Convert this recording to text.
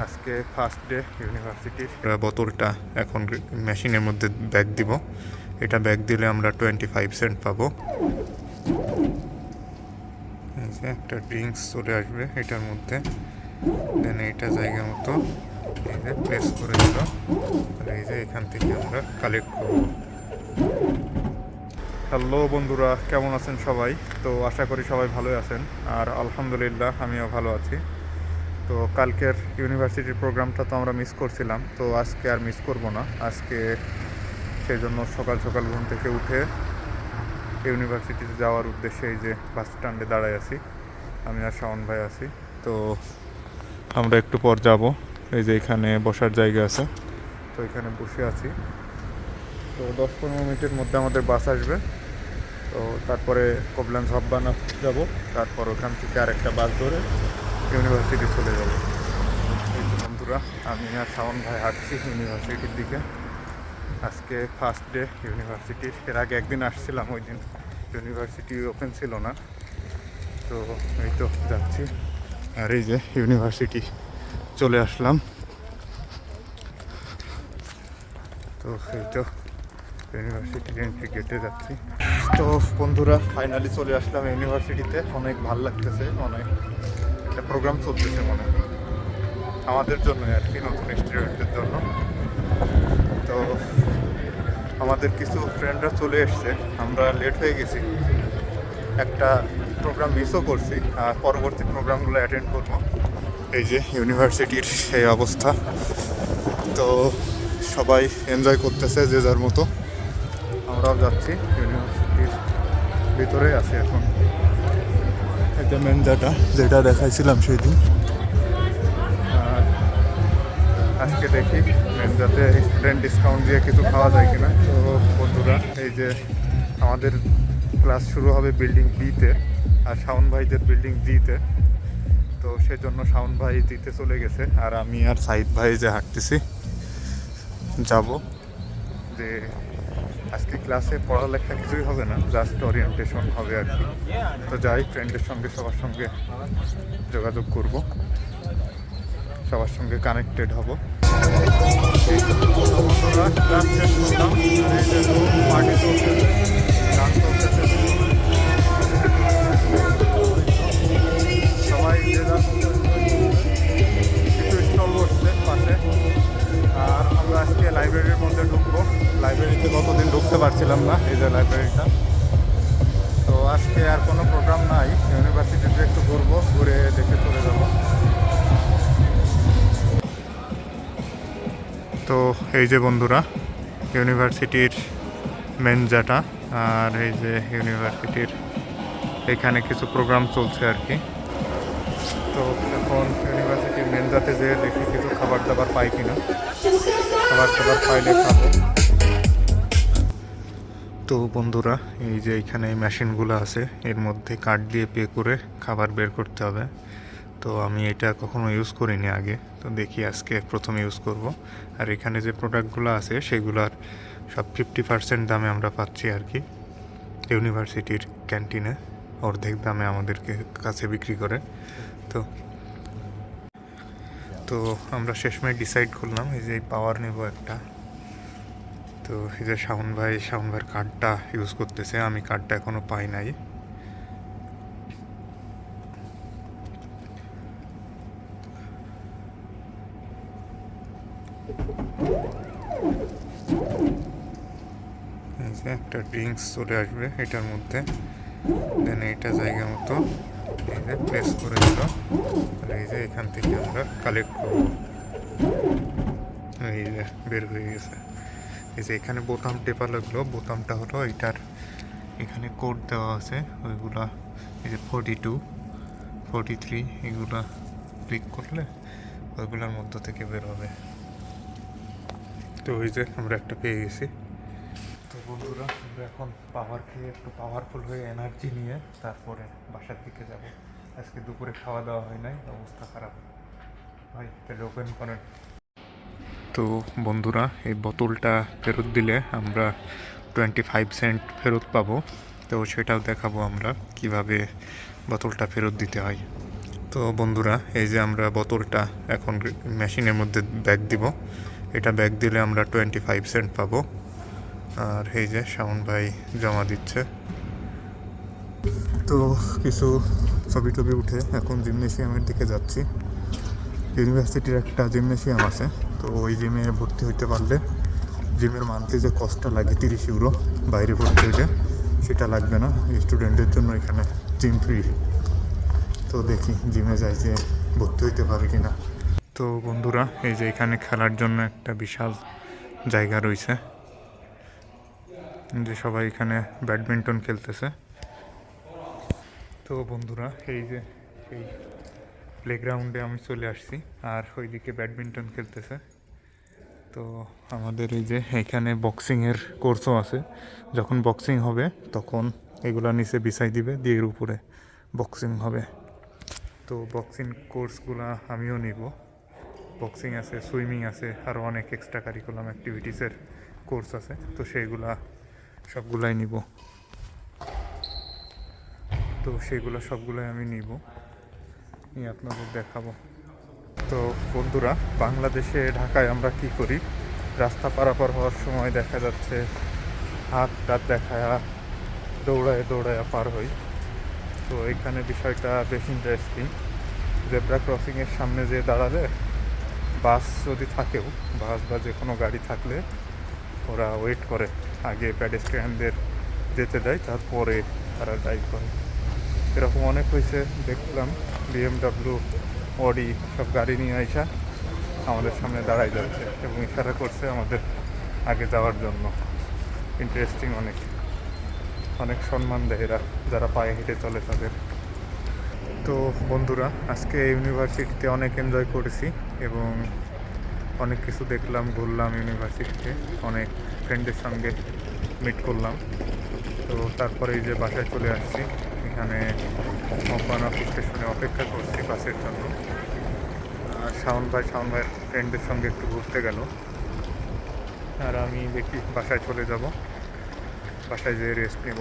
আজকে first day ইউনিভার্সিটির। বোতলটা এখন মেশিনের মধ্যে ব্যাগ দিব। এটা ব্যাগ দিলে আমরা 25 সেন্ট পাবো। এই যে একটা ড্রিঙ্কস চলে আসবে এটার মধ্যে, দেন এইটা জায়গা মতো এই যে প্লেস করে দিল। আর এই যে এখান থেকে আমরা কালেক্ট করব। হ্যালো বন্ধুরা, কেমন আছেন সবাই? তো আশা করি সবাই ভালোই আছেন, আর আলহামদুলিল্লাহ আমিও ভালো আছি। তো কালকের ইউনিভার্সিটির প্রোগ্রামটা তো আমরা মিস করছিলাম, তো আজকে আর মিস করব না। আজকে সেই জন্য সকাল সকাল ঘুম থেকে উঠে ইউনিভার্সিটিতে যাওয়ার উদ্দেশ্যে এই যে বাস স্ট্যান্ডে দাঁড়ায় আছি। আমি আর শাওন ভাই আছি। তো আমরা একটু পর যাব। এই যে এখানে বসার জায়গা আছে, তো এখানে বসে আছি। তো 10-15 মিনিটের মধ্যে আমাদের বাস আসবে। তো তারপরে কবলান হাব্বানা যাব, তারপর ওখান থেকে আরেকটা বাস ধরে ইউনিভার্সিটি চলে যাব। এই যে বন্ধুরা, আমি আর শাওন ভাই হাঁটছি ইউনিভার্সিটির দিকে। আজকে ফার্স্ট ডে ইউনিভার্সিটির। এর আগে একদিন আসছিলাম, ওই দিন ইউনিভার্সিটি ওপেন ছিল না। তো এই তো যাচ্ছি, আর এই যে ইউনিভার্সিটি চলে আসলাম। তো এই তো ইউনিভার্সিটির এন্ট্রি গেটে যাচ্ছি। তো বন্ধুরা, ফাইনালি চলে আসলাম ইউনিভার্সিটিতে। অনেক ভালো লাগতেছে, অনেক একটা প্রোগ্রাম চলতেছে মনে হয় আমাদের জন্য আর কি, নতুন স্টুডেন্টদের জন্য। তো আমাদের কিছু ফ্রেন্ডরা চলে এসছে, আমরা লেট হয়ে গেছি, একটা প্রোগ্রাম মিসও করছি। আর পরবর্তী প্রোগ্রামগুলো অ্যাটেন্ড করবো। এই যে ইউনিভার্সিটির এই অবস্থা। তো সবাই এনজয় করতেছে যে যার মতো। আমরাও যাচ্ছি, ইউনিভার্সিটির ভিতরে আছি এখন। এটা মেনজাটা যেটা দেখাইছিলাম সেই দিন। আর আজকে দেখি মেনজাতে স্টুডেন্ট ডিসকাউন্ট দিয়ে কিছু খাওয়া যায় কিনা। তো বন্ধুরা, এই যে আমাদের ক্লাস শুরু হবে বিল্ডিং বিতে, আর শাওন ভাইদের বিল্ডিং জিতে। তো সেজন্য শাওন ভাই জিতে চলে গেছে, আর আমি আর সাইদ ভাই যে হাঁটতেছি যাব। যে আজকে ক্লাসে পড়ালেখা কিছুই হবে না, জাস্ট ওরিয়েন্টেশন হবে আর কি। তো যাই, ফ্রেন্ডের সঙ্গে সবার সঙ্গে যোগাযোগ করব, সবার সঙ্গে কানেক্টেড হব। ক্লাস শেষ করলাম, পার্টি চলতেছে, গান চলতেছে, সবাই যে যার কিছু স্টল বসছে পাশে। আর আমরা আজকে লাইব্রেরির মধ্যে ঢুকবো। লাইব্রেরিতে কতদিন ঢুকতে পারছিলাম না, এই যে লাইব্রেরিটা। তো আজকে আর কোনো প্রোগ্রাম নাই, ইউনিভার্সিটিতে একটু ঘুরবো, ঘুরে দেখে চলে যাব। তো এই যে বন্ধুরা, ইউনিভার্সিটির মেন জাটা, আর এই যে ইউনিভার্সিটির এখানে কিছু প্রোগ্রাম চলছে আর কি। তো এখন ইউনিভার্সিটির মেন জাতে যেয়ে দেখি কিছু খাবার দাবার পাই কিনা, খাবার দাবার পাইলে খাবো। তো বন্ধুরা, এই যে এখানে এই মেশিনগুলো আছে, এর মধ্যে কার্ড দিয়ে পে করে খাবার বের করতে হবে। তো আমি এটা কখনো ইউজ করিনি আগে, তো দেখি আজকে প্রথম ইউজ করব। আর এখানে যে প্রোডাক্টগুলো আছে সেগুলোর সব 50% দামে আমরা পাচ্ছি আর কি। ইউনিভার্সিটির ক্যান্টিনে অর্ধেক দামে আমাদেরকে কাছে বিক্রি করে। তো তো আমরা শেষমেশ ডিসাইড করলাম এই যে পাওয়ার নেব একটা। তো এই যে শাওন ভাইয়ের কার্ডটা ইউজ করতেছে, আমি কার্ডটা এখনও পাই নাই। এই যে একটা ড্রিঙ্কস চলে আসবে এটার মধ্যে, দেন এইটা জায়গা মতো এই যে প্লেস করে দিল। আর এই যে এখান থেকে আমরা কালেক্ট করব। এই যে বের হয়ে গেছে। এই যে এখানে বোতাম টেপা লাগলো, বোতামটা হলো এটার, এখানে কোড দেওয়া আছে ওইগুলা, এই যে 42, 43 এগুলা ক্লিক করলে ওইগুলোর মধ্য থেকে বের হবে। তো ওই যে আমরা একটা পেয়ে গেছি। তো বন্ধুরা, আমরা এখন পাওয়ার খেয়ে একটু পাওয়ারফুল হয়ে এনার্জি নিয়ে তারপরে বাসার দিকে যাব। আজকে দুপুরে খাওয়া দাওয়া হয় নাই, অবস্থা খারাপ। ভাই তাহলে ওপেন করেন। তো বন্ধুরা, এই বোতলটা ফেরত দিলে আমরা 25 সেন্ট ফেরত পাবো। তো সেটাও দেখাবো আমরা কিভাবে বোতলটা ফেরত দিতে হয়। তো বন্ধুরা, এই যে আমরা বোতলটা এখন মেশিনের মধ্যে ব্যাগ দিব। এটা ব্যাগ দিলে আমরা 25 সেন্ট পাবো। আর এই যে শাওন ভাই জমা দিচ্ছে। তো কিছু ছবি টবি উঠে এখন জিমনেশিয়ামের দিকে যাচ্ছি। ইউনিভার্সিটির একটা জিমনেশিয়াম আছে, তো ওই জিমে ভর্তি হইতে পারলে জিমের মান্থলি যে কস্টটা লাগে 30 ইউরো, বাইরে ভর্তি হইলে সেটা লাগবে না। স্টুডেন্টদের জন্য এখানে জিম ফ্রি। তো দেখি জিমে যাই যে ভর্তি হইতে পারি কিনা। তো বন্ধুরা, এই যে এখানে খেলার জন্য একটা বিশাল জায়গা রয়েছে, যে সবাই এখানে ব্যাডমিন্টন খেলতেছে। তো বন্ধুরা, এই যে এই প্লেগ্রাউন্ডে আমি চলে আসছি, আর ওইদিকে ব্যাডমিন্টন খেলতেছে। তো আমাদের এই যে এখানে বক্সিংয়ের কোর্সও আছে। যখন বক্সিং হবে তখন এগুলা নিচে বিছাই দিবে, দিয়ে এর উপরে বক্সিং হবে। তো বক্সিং কোর্সগুলা আমিও নিব। বক্সিং আছে, সুইমিং আছে, আরও অনেক এক্সট্রা কারিকুলাম অ্যাক্টিভিটিসের কোর্স আছে। তো সেইগুলা সবগুলাই নিব। তো সেগুলো সবগুলোই আমি নিব, নিয়ে আপনাদের দেখাবো। তো বন্ধুরা, বাংলাদেশে ঢাকায় আমরা কি করি, রাস্তা পারাপার হওয়ার সময় দেখা যাচ্ছে হাত টাত দেখায় দৌড়ায় দৌড়ায় পার হই। তো এখানে বিষয়টা বেশ ইন্টারেস্টিং। জেব্রা ক্রসিংয়ের সামনে যে দাঁড়ালে, বাস যদি থাকেও, বাস বা যে কোনো গাড়ি থাকলে ওরা ওয়েট করে, আগে প্যাডেস্ট্রিয়ানদের যেতে দেয়, তারপরে তারা ড্রাইভ করে। এরকম অনেক হয়েছে, দেখলাম BMW, অডি সব গাড়ি নিয়ে আইসা আমাদের সামনে দাঁড়াই যাচ্ছে এবং ইশারা করছে আমাদের আগে যাওয়ার জন্য। ইন্টারেস্টিং, অনেক অনেক সম্মান দেয় এরা, যারা পায়ে হেঁটে চলে তাদের। তো বন্ধুরা, আজকে ইউনিভার্সিটিতে অনেক এনজয় করেছি এবং অনেক কিছু দেখলাম, ঘুরলাম ইউনিভার্সিটিতে, অনেক ফ্রেন্ডের সঙ্গে মিট করলাম। তো তারপরে এই যে বাসায় চলে আসছি, এখানে মকবানাফ স্টেশনে অপেক্ষা করছি বাসের জন্য। আর শাওন ভাইয়ের ফ্রেন্ডের সঙ্গে একটু ঘুরতে গেল, আর আমি দেখি বাসায় চলে যাব, বাসায় যেয়ে রেস্ট নেব।